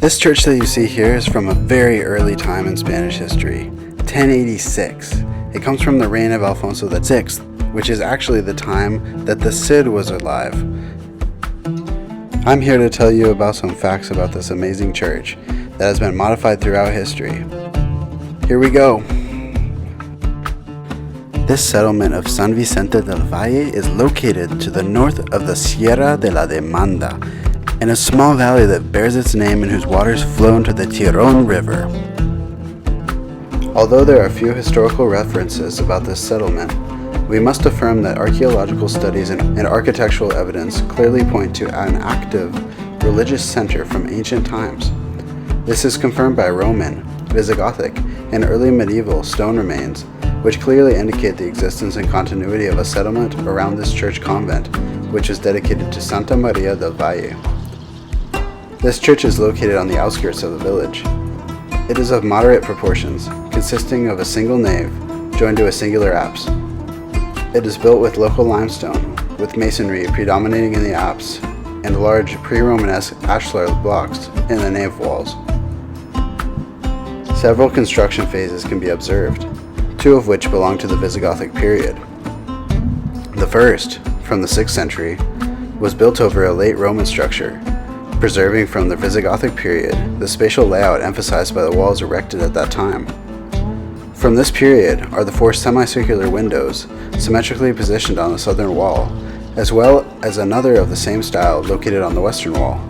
This church that you see here is from a very early time in Spanish history, 1086. It comes from the reign of Alfonso VI, which is actually the time that the Cid was alive. I'm here to tell you about some facts about this amazing church that has been modified throughout history. Here we go. This settlement of San Vicente del Valle is located to the north of the Sierra de la Demanda, in a small valley that bears its name and whose waters flow into the Tiron River. Although there are few historical references about this settlement, we must affirm that archaeological studies and architectural evidence clearly point to an active religious center from ancient times. This is confirmed by Roman, Visigothic, and early medieval stone remains, which clearly indicate the existence and continuity of a settlement around this church convent, which is dedicated to Santa Maria del Valle. This church is located on the outskirts of the village. It is of moderate proportions, consisting of a single nave joined to a singular apse. It is built with local limestone, with masonry predominating in the apse, and large pre-Romanesque ashlar blocks in the nave walls. Several construction phases can be observed, two of which belong to the Visigothic period. The first, from the 6th century, was built over a late Roman structure, preserving from the Visigothic period the spatial layout emphasized by the walls erected at that time. From this period are the 4 semicircular windows symmetrically positioned on the southern wall, as well as another of the same style located on the western wall.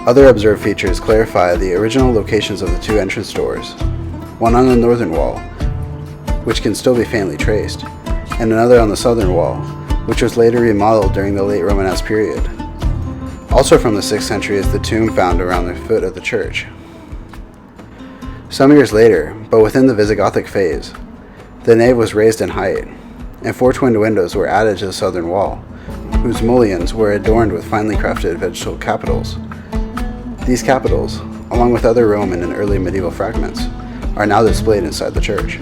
Other observed features clarify the original locations of the 2 entrance doors, one on the northern wall, which can still be faintly traced, and another on the southern wall, which was later remodeled during the late Romanesque period. Also from the 6th century is the tomb found around the foot of the church. Some years later, but within the Visigothic phase, the nave was raised in height, and 4 twin windows were added to the southern wall, whose mullions were adorned with finely crafted vegetable capitals. These capitals, along with other Roman and early medieval fragments, are now displayed inside the church.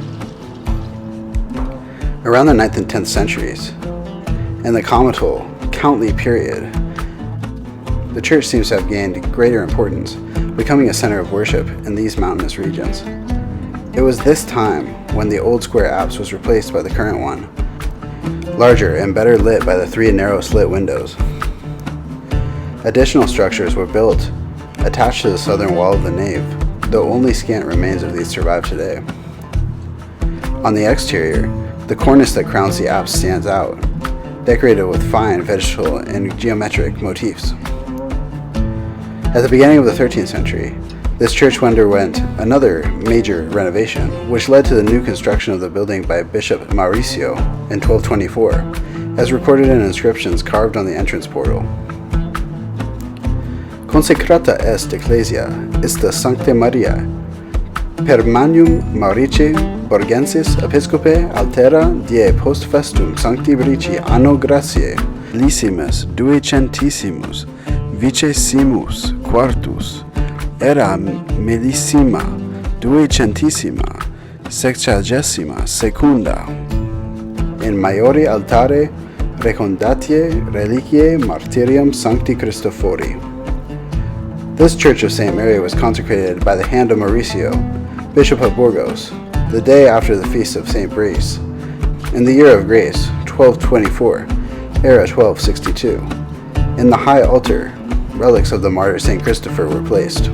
Around the 9th and 10th centuries, in the comital Countly period, the church seems to have gained greater importance, becoming a center of worship in these mountainous regions. It was this time when the old square apse was replaced by the current one, larger and better lit by the 3 narrow slit windows. Additional structures were built attached to the southern wall of the nave, though only scant remains of these survive today. On the exterior, the cornice that crowns the apse stands out, decorated with fine vegetable and geometric motifs. At the beginning of the 13th century, this church underwent another major renovation, which led to the new construction of the building by Bishop Mauricio in 1224, as recorded in inscriptions carved on the entrance portal. Consecrata est ecclesia ista Sancte Maria, per magnum Maurici Borgensis Episcope altera die post festum Sancti Brici anno gratiae lissimus 200 vicesimus quartus era millissima 200 sexagesima secunda in maiori altare recondatiae reliquiae martyrium Sancti Christophori. This church of St. Mary was consecrated by the hand of Mauricio, Bishop of Burgos, the day after the feast of St. Brice, in the year of grace 1224, era 1262. In the high altar, relics of the martyr St. Christopher were placed.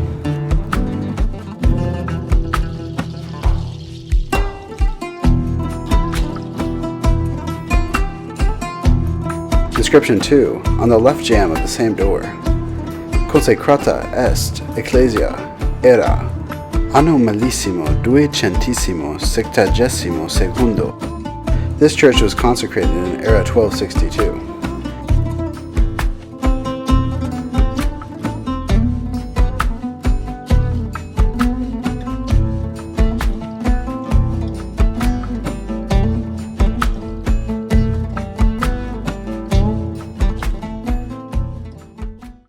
Inscription 2, on the left jamb of the same door. Consecrata est ecclesia era anno millissimo 260 secundum. This church was consecrated in era 1262.